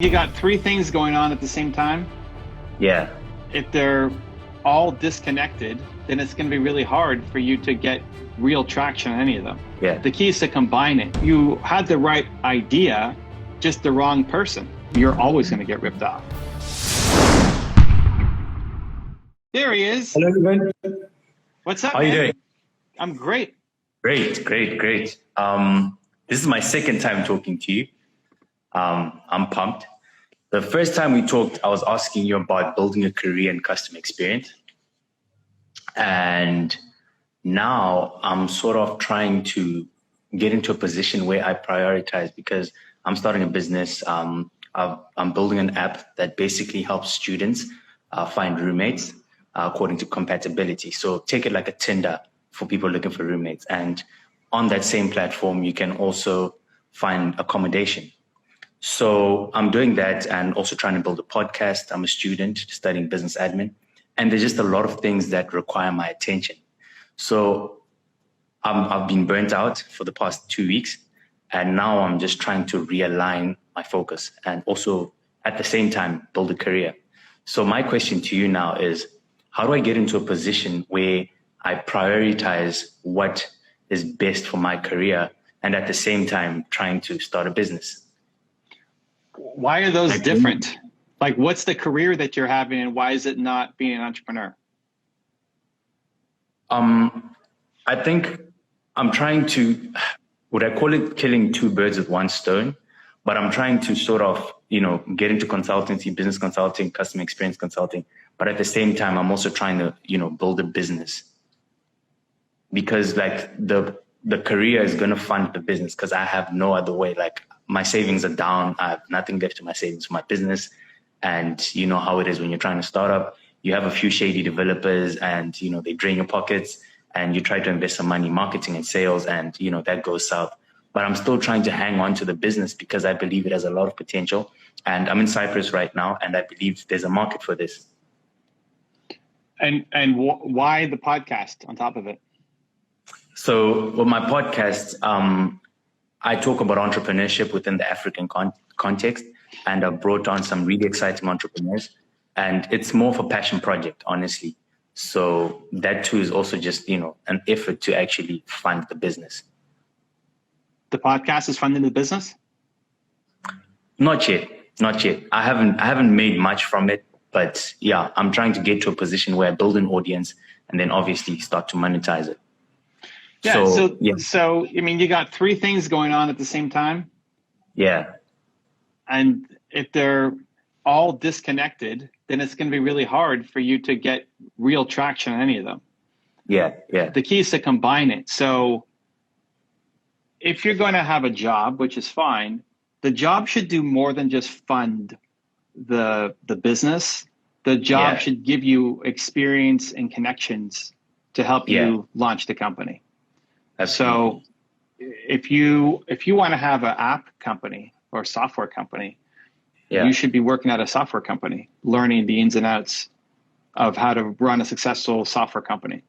You got three things going on at the same time. Yeah. If they're all disconnected, then it's going to be really hard for you to get real traction on any of them. Yeah. The key is to combine it. You had the right idea, just the wrong person. You're always going to get ripped off. There he is. Hello, everyone. What's up, How are you doing? I'm great. Great. This is my second time talking to you. I'm pumped. The first time we talked, I was asking you about building a career in customer experience. And now I'm sort of trying to get into a position where I prioritize because I'm starting a business. I'm building an app that basically helps students find roommates according to compatibility. So take it like a Tinder for people looking for roommates. And on that same platform, you can also find accommodation. So I'm doing that and also trying to build a podcast. I'm a student studying business admin, and there's just a lot of things that require my attention. So I've been burnt out for the past 2 weeks, and now I'm just trying to realign my focus and also at the same time build a career. So my question to you now is, how do I get into a position where I prioritize what is best for my career and at the same time trying to start a business? Why are those different? Like, what's the career that you're having and why is it not being an entrepreneur? I think I'm trying to, would I call it killing two birds with one stone? But I'm trying to sort of, get into consultancy, business consulting, customer experience consulting. But at the same time, I'm also trying to, build a business because like the career is going to fund the business because I have no other way. Like my savings are down. I have nothing left in my savings for my business. And you know how it is when you're trying to start up, you have a few shady developers and, they drain your pockets and you try to invest some money in marketing and sales and, that goes south. But I'm still trying to hang on to the business because I believe it has a lot of potential. And I'm in Cyprus right now, and I believe there's a market for this. And why the podcast on top of it? So with my podcast, I talk about entrepreneurship within the African context, and I've brought on some really exciting entrepreneurs. And it's more of a passion project, honestly. So that too is also just, an effort to actually fund the business. The podcast is funding the business? Not yet. I haven't made much from it, but yeah, I'm trying to get to a position where I build an audience and then obviously start to monetize it. Yeah. So I mean, you got three things going on at the same time. Yeah. And if they're all disconnected, then it's going to be really hard for you to get real traction on any of them. Yeah. The key is to combine it. So if you're going to have a job, which is fine, the job should do more than just fund the business. The job should give you experience and connections to help you launch the company. Absolutely. So if you want to have an app company or software company, you should be working at a software company, learning the ins and outs of how to run a successful software company.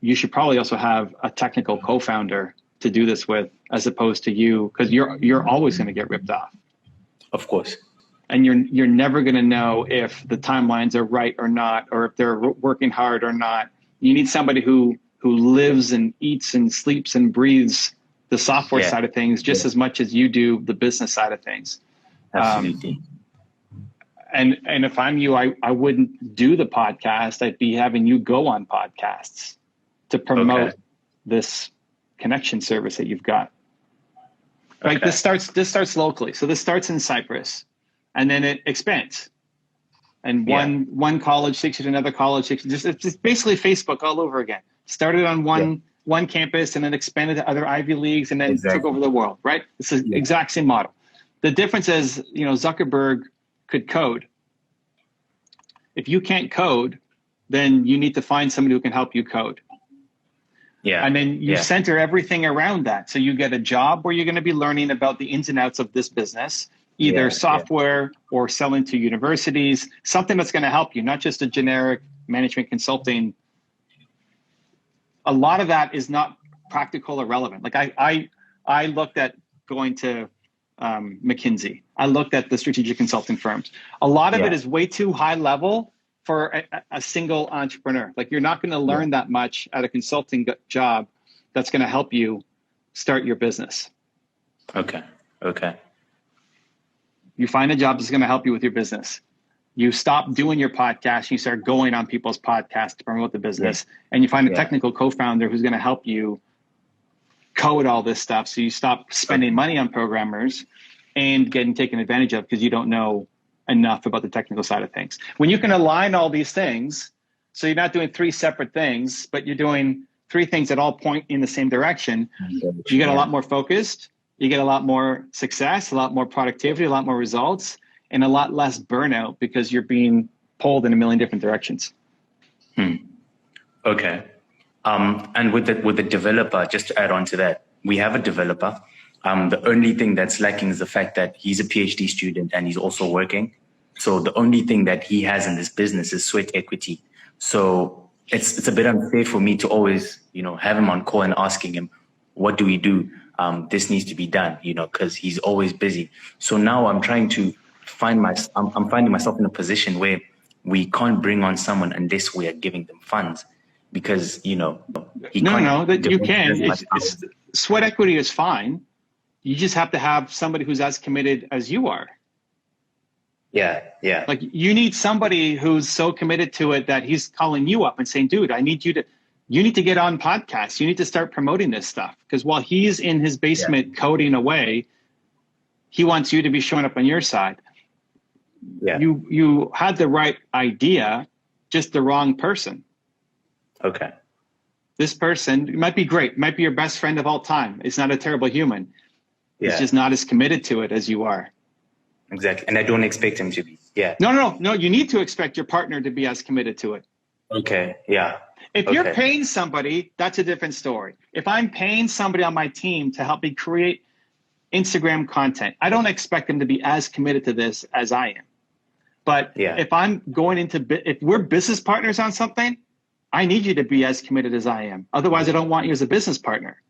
You should probably also have a technical co-founder to do this with, as opposed to you, because you're always going to get ripped off. Of course. And you're never going to know if the timelines are right or not, or if they're working hard or not. You need somebody who lives and eats and sleeps and breathes the software side of things just as much as you do the business side of things. Absolutely. And if I'm you, I wouldn't do the podcast. I'd be having you go on podcasts to promote this connection service that you've got. Like this starts locally. So this starts in Cyprus and then it expands. And one college takes you to another college. It's just basically Facebook all over again. Started on one campus and then expanded to other Ivy Leagues and then took over the world, right? It's the exact same model. The difference is, Zuckerberg could code. If you can't code, then you need to find somebody who can help you code. And then you center everything around that. So you get a job where you're going to be learning about the ins and outs of this business, either software or selling to universities, something that's going to help you, not just a generic management consulting. A lot of that is not practical or relevant. Like I looked at going to McKinsey. I looked at the strategic consulting firms. A lot of it is way too high level for a single entrepreneur. Like you're not going to learn that much at a consulting job that's going to help you start your business. Okay. You find a job that's going to help you with your business. You stop doing your podcast, you start going on people's podcasts to promote the business, and you find a technical co-founder who's going to help you code all this stuff. So you stop spending money on programmers and getting taken advantage of because you don't know enough about the technical side of things. When you can align all these things, so you're not doing 3 separate things, but you're doing 3 things that all point in the same direction, you get a lot more focused, you get a lot more success, a lot more productivity, a lot more results, and a lot less burnout because you're being pulled in a million different directions. Okay. And with the developer, just to add on to that, we have a developer. The only thing that's lacking is the fact that he's a PhD student and he's also working. So the only thing that he has in this business is sweat equity. So it's a bit unfair for me to always, have him on call and asking him, what do we do? This needs to be done, because he's always busy. So now I'm trying to I'm finding myself in a position where we can't bring on someone unless we are giving them funds, because you can. Sweat equity is fine. You just have to have somebody who's as committed as you are. Yeah. Like you need somebody who's so committed to it that he's calling you up and saying, dude, you need to get on podcasts. You need to start promoting this stuff. Because while he's in his basement coding away, he wants you to be showing up on your side. Yeah. You had the right idea, just the wrong person. Okay. This person might be great, might be your best friend of all time. It's not a terrible human. Yeah. It's just not as committed to it as you are. Exactly. And I don't expect him to be. Yeah. No. You need to expect your partner to be as committed to it. Okay. Yeah. If you're paying somebody, that's a different story. If I'm paying somebody on my team to help me create Instagram content, I don't expect them to be as committed to this as I am. But if I'm going if we're business partners on something, I need you to be as committed as I am. Otherwise, I don't want you as a business partner.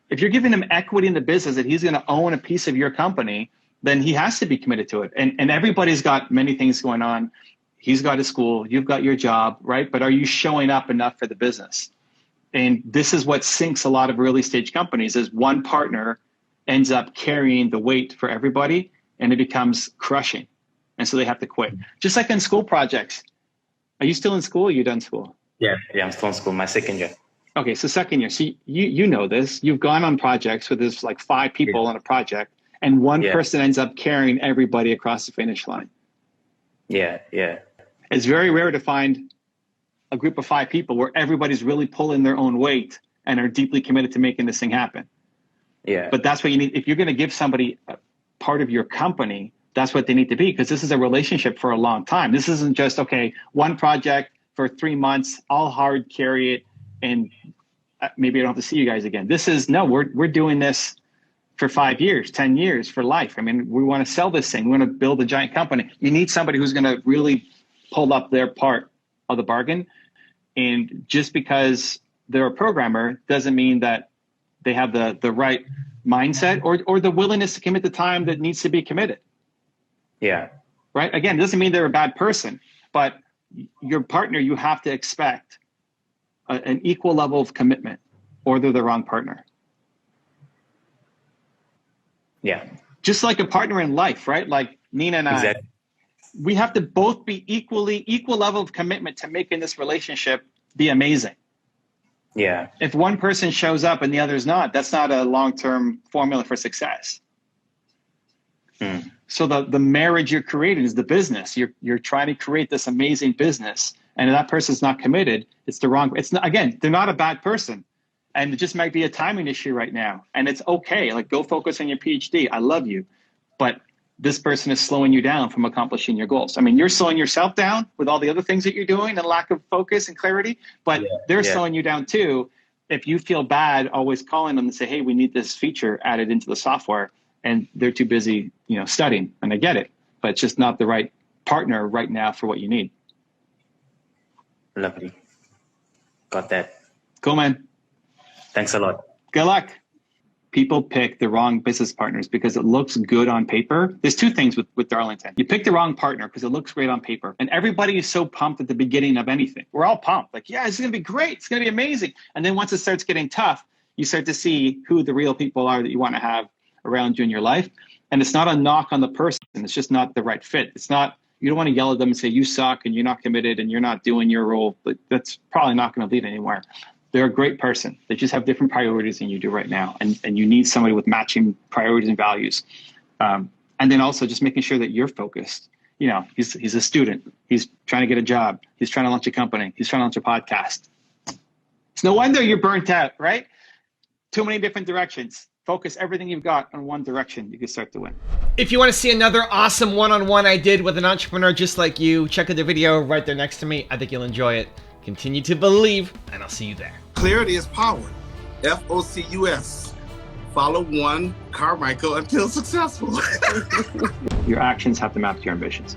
If you're giving him equity in the business that he's going to own a piece of your company, then he has to be committed to it. And everybody's got many things going on. He's got his school, you've got your job, right? But are you showing up enough for the business? And this is what sinks a lot of early stage companies is one partner ends up carrying the weight for everybody and it becomes crushing. And so they have to quit. Just like in school projects. Are you still in school or are you done school? Yeah, I'm still in school, my second year. Okay, so second year. So you know this. You've gone on projects where there's like 5 people on a project and one person ends up carrying everybody across the finish line. Yeah. It's very rare to find a group of 5 people where everybody's really pulling their own weight and are deeply committed to making this thing happen. Yeah. But that's what you need. If you're going to give somebody a part of your company, that's what they need to be, because this is a relationship for a long time. This isn't just, okay, one project for 3 months, I'll hard carry it, and maybe I don't have to see you guys again. This is, no, we're doing this for 5 years, 10 years, for life. I mean, we want to sell this thing. We want to build a giant company. You need somebody who's going to really pull up their part of the bargain. And just because they're a programmer doesn't mean that they have the right mindset or the willingness to commit the time that needs to be committed. Yeah. Right. Again, it doesn't mean they're a bad person, but your partner, you have to expect an equal level of commitment or they're the wrong partner. Yeah. Just like a partner in life, right? Like Nina and I, we have to both be equal level of commitment to making this relationship be amazing. Yeah. If one person shows up and the other's not, that's not a long-term formula for success. So the marriage you're creating is the business. You're trying to create this amazing business, and if that person's not committed, it's the wrong. It's not, again, they're not a bad person, and it just might be a timing issue right now, and it's okay. Like, go focus on your PhD. I love you, but this person is slowing you down from accomplishing your goals. I mean, you're slowing yourself down with all the other things that you're doing and lack of focus and clarity, but they're slowing you down too. If you feel bad always calling them and say, hey, we need this feature added into the software, and they're too busy, studying, and I get it, but it's just not the right partner right now for what you need. Lovely. Got that. Cool, man. Thanks a lot. Good luck. people pick the wrong business partners because it looks good on paper. There's two things with Darlington. You pick the wrong partner because it looks great on paper. And everybody is so pumped at the beginning of anything. We're all pumped. Like, yeah, this is going to be great. It's going to be amazing. And then once it starts getting tough, you start to see who the real people are that you want to have around you in your life. And it's not a knock on the person. It's just not the right fit. It's not, you don't want to yell at them and say, you suck and you're not committed and you're not doing your role. But that's probably not going to lead anywhere. They're a great person. They just have different priorities than you do right now. And you need somebody with matching priorities and values. And then also just making sure that you're focused. You know, he's a student. He's trying to get a job. He's trying to launch a company. He's trying to launch a podcast. It's no wonder you're burnt out, right? Too many different directions. Focus everything you've got on one direction. You can start to win. If you want to see another awesome one-on-one I did with an entrepreneur just like you, check out the video right there next to me. I think you'll enjoy it. Continue to believe, and I'll see you there. Clarity is power. FOCUS. Follow one Carmichael until successful. Your actions have to map to your ambitions.